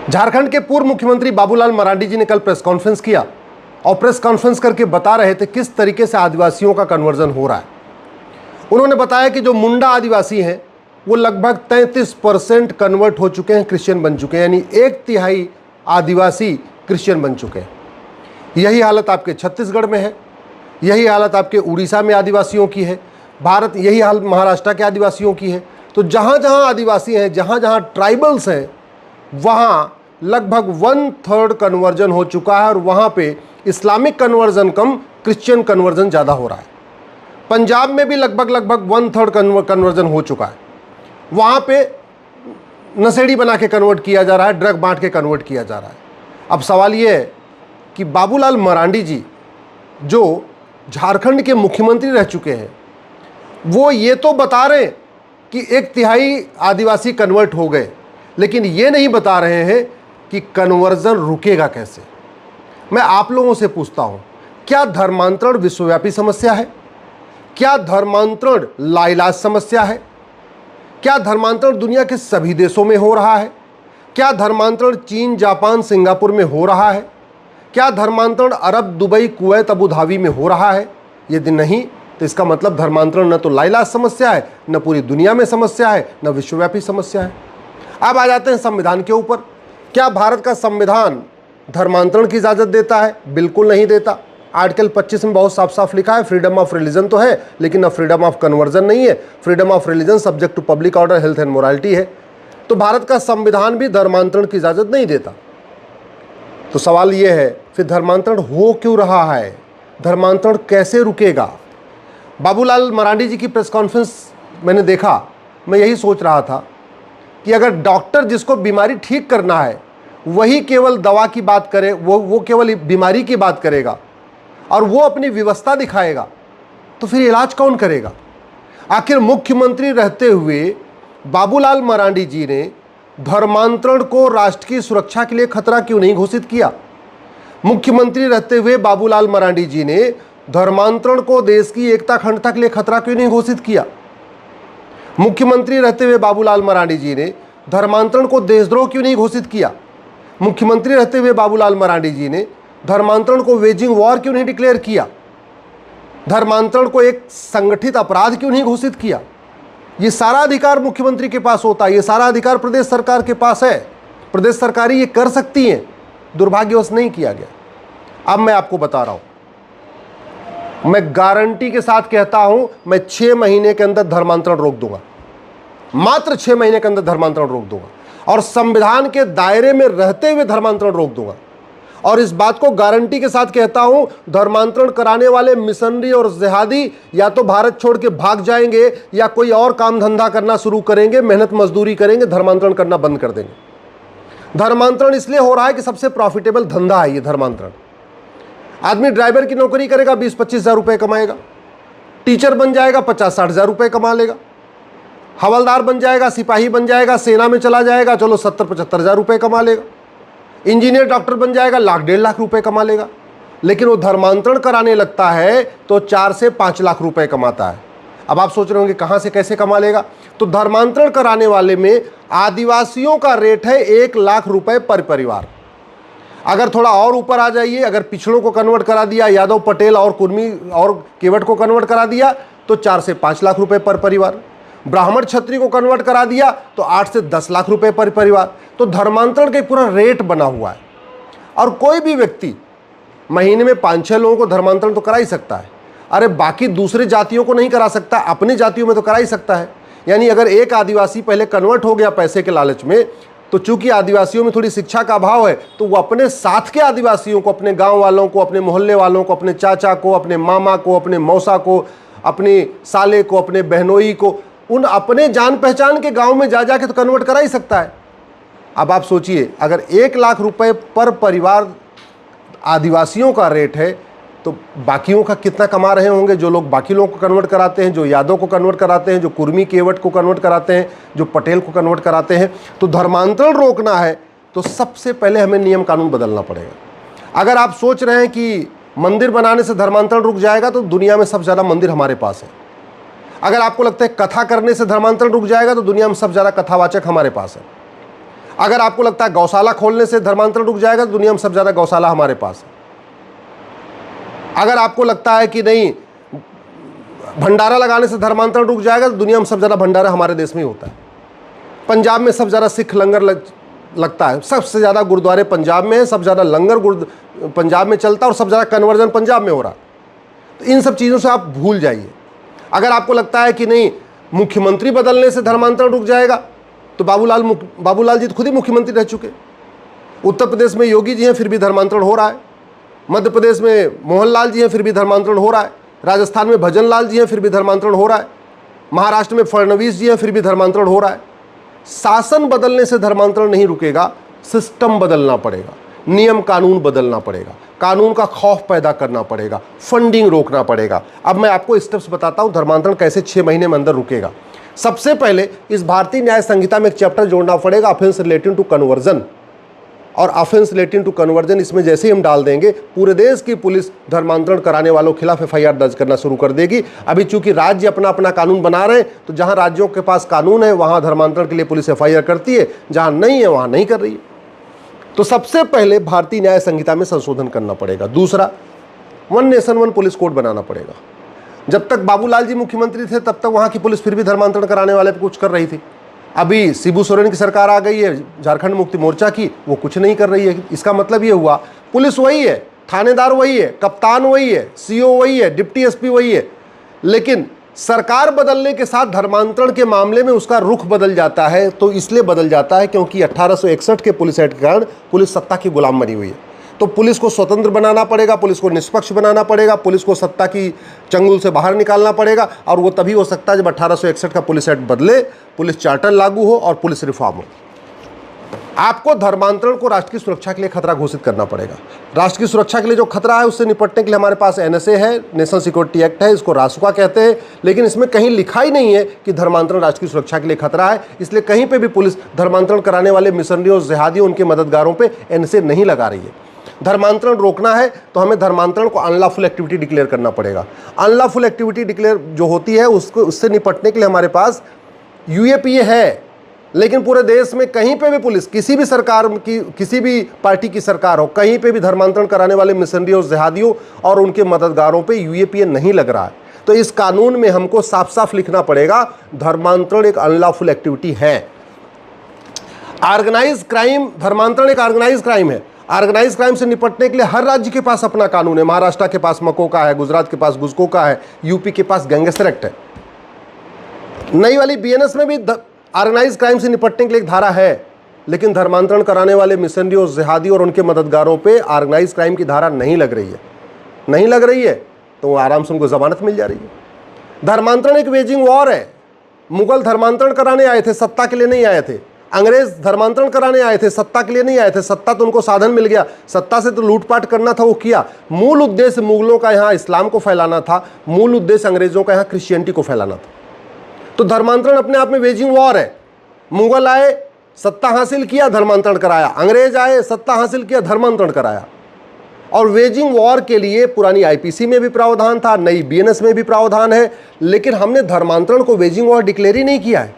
झारखंड के पूर्व मुख्यमंत्री बाबूलाल मरांडी जी ने कल प्रेस कॉन्फ्रेंस किया और प्रेस कॉन्फ्रेंस करके बता रहे थे किस तरीके से आदिवासियों का कन्वर्जन हो रहा है। उन्होंने बताया कि जो मुंडा आदिवासी हैं वो लगभग 33% कन्वर्ट हो चुके हैं, क्रिश्चियन बन चुके हैं, यानी 1/3 आदिवासी क्रिश्चियन बन चुके हैं। यही हालत आपके छत्तीसगढ़ में है, यही हालत आपके उड़ीसा में आदिवासियों की है, यही हाल महाराष्ट्र के आदिवासियों की है। तो जहाँ जहाँ आदिवासी हैं, जहाँ जहाँ ट्राइबल्स हैं, वहाँ लगभग 1/3 कन्वर्जन हो चुका है और वहाँ पे इस्लामिक कन्वर्जन कम, क्रिश्चियन कन्वर्जन ज़्यादा हो रहा है। पंजाब में भी लगभग 1/3 कन्वर्जन हो चुका है। वहाँ पे नशेड़ी बना के कन्वर्ट किया जा रहा है, ड्रग बांट के कन्वर्ट किया जा रहा है। अब सवाल ये है कि बाबूलाल मरांडी जी जो झारखंड के मुख्यमंत्री रह चुके हैं, वो ये तो बता रहे हैं कि 1/3 आदिवासी कन्वर्ट हो गए, लेकिन ये नहीं बता रहे हैं कि कन्वर्जन रुकेगा कैसे। मैं आप लोगों से पूछता हूँ, क्या धर्मांतरण विश्वव्यापी समस्या है? क्या धर्मांतरण लाइलाज समस्या है? क्या धर्मांतरण दुनिया के सभी देशों में हो रहा है? क्या धर्मांतरण चीन, जापान, सिंगापुर में हो रहा है? क्या धर्मांतरण अरब, दुबई, कुवैत, अबू धाबी में हो रहा है? यदि नहीं तो इसका मतलब धर्मांतरण न तो लाइलाज समस्या है, न पूरी दुनिया में समस्या है, न विश्वव्यापी समस्या है। अब आ जाते हैं संविधान के ऊपर। क्या भारत का संविधान धर्मांतरण की इजाज़त देता है? बिल्कुल नहीं देता। आर्टिकल 25 में बहुत साफ साफ लिखा है, फ्रीडम ऑफ रिलीजन तो है, लेकिन अब फ्रीडम ऑफ कन्वर्जन नहीं है। Freedom of religion subject to public order, health and morality है। तो भारत का संविधान भी धर्मांतरण की इजाज़त नहीं देता। तो सवाल ये है, फिर धर्मांतरण हो क्यों रहा है? धर्मांतरण कैसे रुकेगा? बाबूलाल मरांडी जी की प्रेस कॉन्फ्रेंस मैंने देखा, मैं यही सोच रहा था कि अगर डॉक्टर जिसको बीमारी ठीक करना है वही केवल दवा की बात करे, वो केवल बीमारी की बात करेगा और वो अपनी व्यवस्था दिखाएगा, तो फिर इलाज कौन करेगा? आखिर मुख्यमंत्री रहते हुए बाबूलाल मरांडी जी ने धर्मांतरण को राष्ट्र की सुरक्षा के लिए खतरा क्यों नहीं घोषित किया? मुख्यमंत्री रहते हुए बाबूलाल मरांडी जी ने धर्मांतरण को देश की एकता, अखंडता के लिए खतरा क्यों नहीं घोषित किया? मुख्यमंत्री रहते हुए बाबूलाल मरांडी जी ने धर्मांतरण को देशद्रोह क्यों नहीं घोषित किया? मुख्यमंत्री रहते हुए बाबूलाल मरांडी जी ने धर्मांतरण को वेजिंग वॉर क्यों नहीं डिक्लेयर किया? धर्मांतरण को एक संगठित अपराध क्यों नहीं घोषित किया? ये सारा अधिकार मुख्यमंत्री के पास होता है, ये सारा अधिकार प्रदेश सरकार के पास है। प्रदेश सरकारें ये कर सकती हैं, दुर्भाग्यवश नहीं किया गया। अब मैं आपको बता रहा हूं, मैं गारंटी के साथ कहता हूं, मैं 6 महीने के अंदर धर्मांतरण रोक दूंगा। मात्र 6 महीने के अंदर धर्मांतरण रोक दूंगा और संविधान के दायरे में रहते हुए धर्मांतरण रोक दूंगा। और इस बात को गारंटी के साथ कहता हूं, धर्मांतरण कराने वाले मिशनरी और जिहादी या तो भारत छोड़ के भाग जाएंगे या कोई और काम धंधा करना शुरू करेंगे, मेहनत मजदूरी करेंगे, धर्मांतरण करना बंद कर देंगे। धर्मांतरण इसलिए हो रहा है कि सबसे प्रॉफिटेबल धंधा है ये धर्मांतरण। आदमी ड्राइवर की नौकरी करेगा, 20-25 हज़ार रुपये कमाएगा। टीचर बन जाएगा, 50-60 हज़ार रुपये कमा लेगा। हवलदार बन जाएगा, सिपाही बन जाएगा, सेना में चला जाएगा, चलो 70-75 हज़ार रुपये कमा लेगा। इंजीनियर, डॉक्टर बन जाएगा, 1-1.5 लाख रुपए कमा लेगा। लेकिन वो धर्मांतरण कराने लगता है तो 4 से 5 लाख रुपए कमाता है। अब आप सोच रहे होंगे कहाँ से कैसे कमा लेगा? तो धर्मांतरण कराने वाले में आदिवासियों का रेट है 1 लाख रुपए पर परिवार। अगर थोड़ा और ऊपर आ जाइए, अगर पिछड़ों को कन्वर्ट करा दिया, यादव, पटेल और कुर्मी और केवट को कन्वर्ट करा दिया तो 4 से 5 लाख रुपए पर परिवार। ब्राह्मण, क्षत्रिय को कन्वर्ट करा दिया तो 8 से 10 लाख रुपए पर परिवार। तो धर्मांतरण का पूरा रेट बना हुआ है और कोई भी व्यक्ति महीने में 5-6 लोगों को धर्मांतरण तो करा ही सकता है। अरे बाकी दूसरे जातियों को नहीं करा सकता, अपनी जातियों में तो करा ही सकता है। यानी अगर एक आदिवासी पहले कन्वर्ट हो गया पैसे के लालच में, तो चूंकि आदिवासियों में थोड़ी शिक्षा का अभाव है, तो वो अपने साथ के आदिवासियों को, अपने गाँव वालों को, अपने मोहल्ले वालों को, अपने चाचा को, अपने मामा को, अपने मौसा को, अपने साले को, अपने बहनोई को, उन अपने जान पहचान के गांव में जा जाके तो कन्वर्ट करा ही सकता है। अब आप सोचिए, अगर 1 लाख रुपए पर परिवार आदिवासियों का रेट है तो बाकियों का कितना कमा रहे होंगे? जो लोग बाकी लोगों को कन्वर्ट कराते हैं, जो यादव को कन्वर्ट कराते हैं, जो कुर्मी, केवट को कन्वर्ट कराते हैं, जो पटेल को कन्वर्ट कराते हैं। तो धर्मांतरण रोकना है तो सबसे पहले हमें नियम कानून बदलना पड़ेगा। अगर आप सोच रहे हैं कि मंदिर बनाने से धर्मांतरण रुक जाएगा, तो दुनिया में सबसे ज़्यादा मंदिर हमारे पास है। अगर आपको लगता है कथा करने से धर्मांतरण रुक जाएगा, तो दुनिया में सबसे ज़्यादा कथावाचक हमारे पास है। अगर आपको लगता है गौशाला खोलने से धर्मांतरण रुक जाएगा, तो दुनिया में सबसे ज़्यादा गौशाला हमारे पास है। अगर आपको लगता है कि नहीं भंडारा लगाने से धर्मांतरण रुक जाएगा, तो दुनिया में सबसे ज़्यादा भंडारा हमारे देश में ही होता है। पंजाब में सबसे ज़्यादा सिख लंगर लगता है, सबसे ज़्यादा गुरुद्वारे पंजाब में है, सबसे ज़्यादा लंगर पंजाब में चलता है और सबसे ज़्यादा कन्वर्जन पंजाब में हो रहा है। तो इन सब चीज़ों से आप भूल जाइए। अगर आपको लगता है कि नहीं मुख्यमंत्री बदलने से धर्मांतरण रुक जाएगा, तो बाबूलाल जी तो खुद ही मुख्यमंत्री रह चुके। उत्तर प्रदेश में योगी जी हैं, फिर भी धर्मांतरण हो रहा है। मध्य प्रदेश में मोहनलाल जी हैं, फिर भी धर्मांतरण हो रहा है। राजस्थान में भजन लाल जी हैं, फिर भी धर्मांतरण हो रहा है। महाराष्ट्र में फडणवीस जी हैं, फिर भी धर्मांतरण हो रहा है। शासन बदलने से धर्मांतरण नहीं रुकेगा, सिस्टम बदलना पड़ेगा, नियम कानून बदलना पड़ेगा, कानून का खौफ पैदा करना पड़ेगा, फंडिंग रोकना पड़ेगा। अब मैं आपको स्टेप्स बताता हूं धर्मांतरण कैसे 6 महीने में अंदर रुकेगा। सबसे पहले इस भारतीय न्याय संहिता में एक चैप्टर जोड़ना पड़ेगा, ऑफेंस रिलेटिंग टू कन्वर्जन। और ऑफेंस रिलेटिंग टू कन्वर्जन इसमें जैसे ही हम डाल देंगे, पूरे देश की पुलिस धर्मांतरण कराने वालों के खिलाफ FIR दर्ज करना शुरू कर देगी। अभी चूंकि राज्य अपना अपना कानून बना रहे हैं, तो जहां राज्यों के पास कानून है वहां धर्मांतरण के लिए पुलिस FIR करती है, जहां नहीं है वहां नहीं कर रही है। तो सबसे पहले भारतीय न्याय संहिता में संशोधन करना पड़ेगा। दूसरा, 1 नेशन 1 पुलिस कोड बनाना पड़ेगा। जब तक बाबूलाल जी मुख्यमंत्री थे तब तक वहां की पुलिस फिर भी धर्मांतरण कराने वाले पे कुछ कर रही थी। अभी शिबू सोरेन की सरकार आ गई है, झारखंड मुक्ति मोर्चा की, वो कुछ नहीं कर रही है। इसका मतलब ये हुआ पुलिस वही है, थानेदार वही है, कप्तान वही है, CO वही है, डिप्टी SP वही है, लेकिन सरकार बदलने के साथ धर्मांतरण के मामले में उसका रुख बदल जाता है। तो इसलिए बदल जाता है क्योंकि 1861 के पुलिस एक्ट के कारण पुलिस सत्ता की गुलाम बनी हुई है। तो पुलिस को स्वतंत्र बनाना पड़ेगा, पुलिस को निष्पक्ष बनाना पड़ेगा, पुलिस को सत्ता की चंगुल से बाहर निकालना पड़ेगा। और वो तभी हो सकता है जब 1861 का पुलिस एक्ट बदले, पुलिस चार्टर लागू हो और पुलिस रिफॉर्म हो। आपको धर्मांतरण को राष्ट्र की सुरक्षा के लिए खतरा घोषित करना पड़ेगा। राष्ट्र की सुरक्षा के लिए जो खतरा है उससे निपटने के लिए हमारे पास NSA है, नेशनल सिक्योरिटी एक्ट है, इसको रासुका कहते हैं। लेकिन इसमें कहीं लिखा ही नहीं है कि धर्मांतरण राष्ट्र की सुरक्षा के लिए खतरा है। इसलिए कहीं पे भी पुलिस धर्मांतरण कराने वाले मिशनरियों, जिहादियों, उनके मददगारों पे NSA नहीं लगा रही है। धर्मांतरण रोकना है तो हमें धर्मांतरण को अनलॉफुल एक्टिविटी डिक्लेयर करना पड़ेगा। अनलॉफुल एक्टिविटी डिक्लेयर जो होती है उससे निपटने के लिए हमारे पास UAPA है। लेकिन पूरे देश में कहीं पे भी पुलिस, किसी भी सरकार की, किसी भी पार्टी की सरकार हो, कहीं पे भी धर्मांतरण कराने वाले मिशनरियों, जिहादियों और उनके मददगारों पे UAPA नहीं लग रहा है। तो इस कानून में हमको साफ साफ लिखना पड़ेगा धर्मांतरण एक अनलॉफुल एक्टिविटी है। ऑर्गेनाइज क्राइम, धर्मांतरण एक ऑर्गेनाइज क्राइम है। ऑर्गेनाइज क्राइम से निपटने के लिए हर राज्य के पास अपना कानून है। महाराष्ट्र के पास मको का है, गुजरात के पास गुजको का है, यूपी के पास गैंगस्टर एक्ट है। नई वाली BNS में भी ऑर्गेनाइज क्राइम से निपटने के लिए एक धारा है, लेकिन धर्मांतरण कराने वाले मिशनरियों, जिहादी और उनके मददगारों पे ऑर्गेनाइज क्राइम की धारा नहीं लग रही है। नहीं लग रही है तो आराम से उनको जमानत मिल जा रही है। धर्मांतरण एक वेजिंग वॉर है। मुगल धर्मांतरण कराने आए थे, सत्ता के लिए नहीं आए थे। अंग्रेज धर्मांतरण कराने आए थे, सत्ता के लिए नहीं आए थे। सत्ता तो उनको साधन मिल गया, सत्ता से तो लूटपाट करना था, वो किया। मूल उद्देश्य मुगलों का यहाँ इस्लाम को फैलाना था, मूल उद्देश्य अंग्रेजों का यहाँ क्रिश्चियनिटी को फैलाना था। तो धर्मांतरण अपने आप में वेजिंग वॉर है। मुगल आए, सत्ता हासिल किया, धर्मांतरण कराया। अंग्रेज आए, सत्ता हासिल किया, धर्मांतरण कराया। और वेजिंग वॉर के लिए पुरानी IPC में भी प्रावधान था, नई BNS में भी प्रावधान है, लेकिन हमने धर्मांतरण को वेजिंग वॉर डिक्लेयर ही नहीं किया है।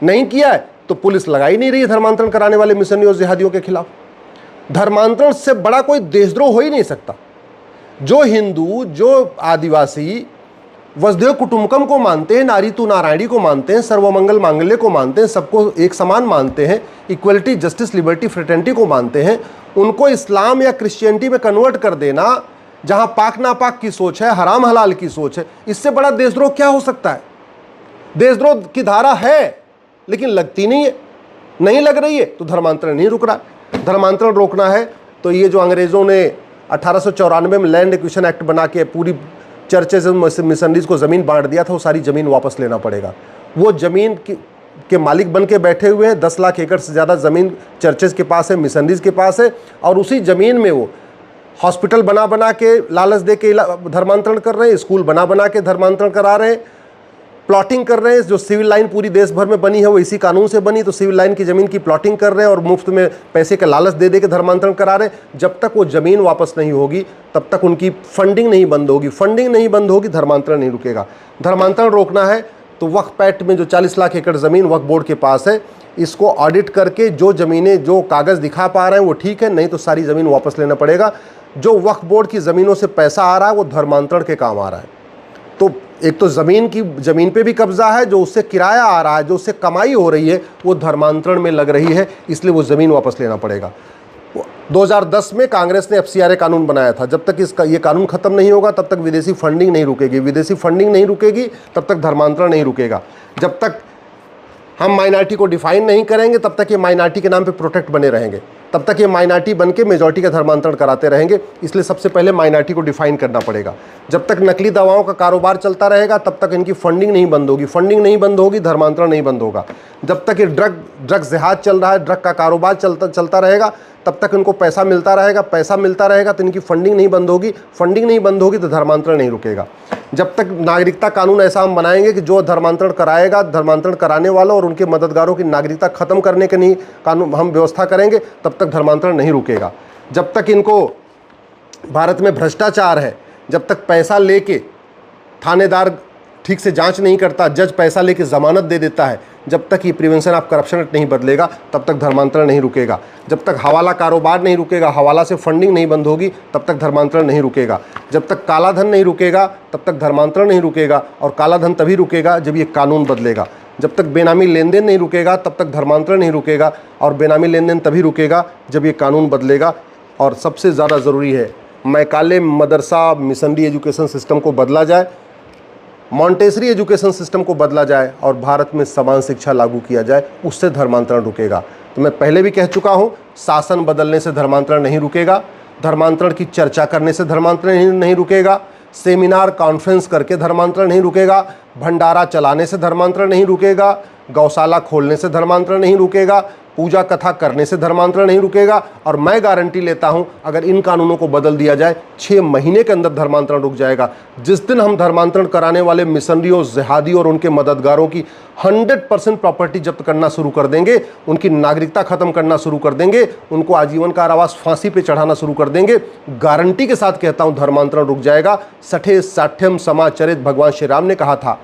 नहीं किया है तो पुलिस लगा ही नहीं रही है धर्मांतरण कराने वाले मिशनरियों और जिहादियों के खिलाफ। धर्मांतरण से बड़ा कोई देशद्रोह हो ही नहीं सकता। जो हिंदू, जो आदिवासी वसुधैव कुटुंबकम को मानते हैं, नारी तू नारायणी को मानते हैं, सर्वमंगल मांगल्य को मानते हैं, सबको एक समान मानते हैं, इक्वलिटी, जस्टिस, लिबर्टी, फ्रेटर्निटी को मानते हैं, उनको इस्लाम या क्रिश्चियनिटी में कन्वर्ट कर देना, जहां पाक नापाक की सोच है, हराम हलाल की सोच है, इससे बड़ा देशद्रोह क्या हो सकता है। देशद्रोह की धारा है लेकिन लगती नहीं है, नहीं लग रही है तो धर्मांतरण नहीं रुक रहा। धर्मांतरण रोकना है तो ये जो अंग्रेजों ने 1894 में लैंड एक्विजिशन एक्ट बना के पूरी चर्चेज मिशनरीज को ज़मीन बांट दिया था, वो सारी ज़मीन वापस लेना पड़ेगा। वो ज़मीन के मालिक बन के बैठे हुए हैं। 10 लाख एकड़ से ज़्यादा ज़मीन चर्चेज के पास है, मिशनरीज के पास है, और उसी ज़मीन में वो हॉस्पिटल बना बना के लालच दे के धर्मांतरण कर रहे हैं, स्कूल बना बना के धर्मांतरण करा रहे हैं, प्लॉटिंग कर रहे हैं। जो सिविल लाइन पूरी देश भर में बनी है वो इसी कानून से बनी, तो सिविल लाइन की ज़मीन की प्लॉटिंग कर रहे हैं और मुफ्त में पैसे का लालच दे दे के धर्मांतरण करा रहे हैं। जब तक वो ज़मीन वापस नहीं होगी तब तक उनकी फंडिंग नहीं बंद होगी। फंडिंग नहीं बंद होगी, धर्मांतरण नहीं रुकेगा। धर्मांतरण रोकना है तो वक्फ एक्ट में जो 40 लाख एकड़ ज़मीन वक्फ बोर्ड के पास है, इसको ऑडिट करके जो ज़मीनें, जो कागज़ दिखा पा रहे हैं वो ठीक है, नहीं तो सारी ज़मीन वापस लेना पड़ेगा। जो वक्फ बोर्ड की ज़मीनों से पैसा आ रहा है वो धर्मांतरण के काम आ रहा है। तो एक तो ज़मीन पे भी कब्जा है, जो उससे किराया आ रहा है, जो उससे कमाई हो रही है, वो धर्मांतरण में लग रही है, इसलिए वो ज़मीन वापस लेना पड़ेगा। 2010 में कांग्रेस ने FCRA कानून बनाया था। जब तक ये कानून खत्म नहीं होगा तब तक विदेशी फंडिंग नहीं रुकेगी, विदेशी फंडिंग नहीं रुकेगी तब तक धर्मांतरण नहीं रुकेगा। जब तक हम माइनॉरिटी को डिफाइन नहीं करेंगे तब तक ये माइनॉरिटी के नाम पे प्रोटेक्ट बने रहेंगे, तब तक ये माइनॉरिटी बन के मेजॉरिटी का धर्मांतरण कराते रहेंगे। इसलिए सबसे पहले माइनॉरिटी को डिफाइन करना पड़ेगा। जब तक नकली दवाओं का कारोबार चलता रहेगा तब तक इनकी फंडिंग नहीं बंद होगी, फंडिंग नहीं बंद होगी, धर्मांतरण नहीं बंद होगा। जब तक ये ड्रग्स जिहाद चल रहा है, ड्रग का कारोबार चलता रहेगा, तब तक इनको पैसा मिलता रहेगा, पैसा मिलता रहेगा तो इनकी फंडिंग नहीं बंद होगी, फंडिंग नहीं बंद होगी तो धर्मांतरण नहीं रुकेगा। जब तक नागरिकता कानून ऐसा हम बनाएंगे कि जो धर्मांतरण कराएगा, धर्मांतरण कराने वालों और उनके मददगारों की नागरिकता खत्म करने के नहीं कानून हम व्यवस्था करेंगे, तब तक धर्मांतरण नहीं रुकेगा। जब तक इनको भारत में भ्रष्टाचार है, जब तक पैसा लेके थानेदार ठीक से जांच नहीं करता, जज पैसा लेके ज़मानत दे देता है, जब तक ये प्रिवेंशन ऑफ करप्शन एक्ट नहीं बदलेगा तब तक धर्मांतरण नहीं रुकेगा। जब तक हवाला कारोबार नहीं रुकेगा, हवाला से फंडिंग नहीं बंद होगी, तब तक धर्मांतरण नहीं रुकेगा। जब तक काला धन नहीं रुकेगा तब तक धर्मांतरण नहीं रुकेगा, और काला धन तभी रुकेगा जब ये कानून बदलेगा। जब तक बेनामी लेन देन नहीं रुकेगा तब तक धर्मांतरण नहीं रुकेगा, और बेनामी लेन देन तभी रुकेगा जब ये कानून बदलेगा। और सबसे ज़्यादा ज़रूरी है मैकाले मदरसा मिशनरी एजुकेशन सिस्टम को बदला जाए, मॉन्टेसरी एजुकेशन सिस्टम को बदला जाए और भारत में समान शिक्षा लागू किया जाए, उससे धर्मांतरण रुकेगा। तो मैं पहले भी कह चुका हूँ, शासन बदलने से धर्मांतरण नहीं रुकेगा, धर्मांतरण की चर्चा करने से धर्मांतरण नहीं रुकेगा, सेमिनार कॉन्फ्रेंस करके धर्मांतरण नहीं रुकेगा, भंडारा चलाने से धर्मांतरण नहीं रुकेगा, गौशाला खोलने से धर्मांतरण नहीं रुकेगा, पूजा कथा करने से धर्मांतरण नहीं रुकेगा। और मैं गारंटी लेता हूं, अगर इन कानूनों को बदल दिया जाए 6 महीने के अंदर धर्मांतरण रुक जाएगा। जिस दिन हम धर्मांतरण कराने वाले मिशनरियों, जिहादी और उनके मददगारों की 100% प्रॉपर्टी जब्त करना शुरू कर देंगे, उनकी नागरिकता खत्म करना शुरू कर देंगे, उनको आजीवन कारावास फांसी पे चढ़ाना शुरू कर देंगे, गारंटी के साथ कहता हूं धर्मांतरण रुक जाएगा। सठे साठ्यम समाचरित भगवान श्री राम ने कहा था,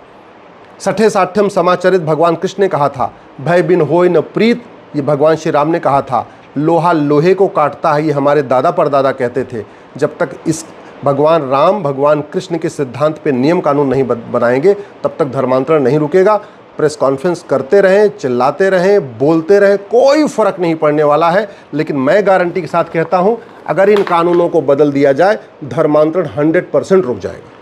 सठे साठ्यम समाचरित भगवान कृष्ण ने कहा था, भय बिन होय न प्रीत, ये भगवान श्री राम ने कहा था। लोहा लोहे को काटता है, ये हमारे दादा परदादा कहते थे। जब तक इस भगवान राम, भगवान कृष्ण के सिद्धांत पे नियम कानून नहीं बनाएंगे तब तक धर्मांतरण नहीं रुकेगा। प्रेस कॉन्फ्रेंस करते रहें, चिल्लाते रहें, बोलते रहें, कोई फर्क नहीं पड़ने वाला है। लेकिन मैं गारंटी के साथ कहता हूं, अगर इन कानूनों को बदल दिया जाए धर्मांतरण 100% रुक जाएगा।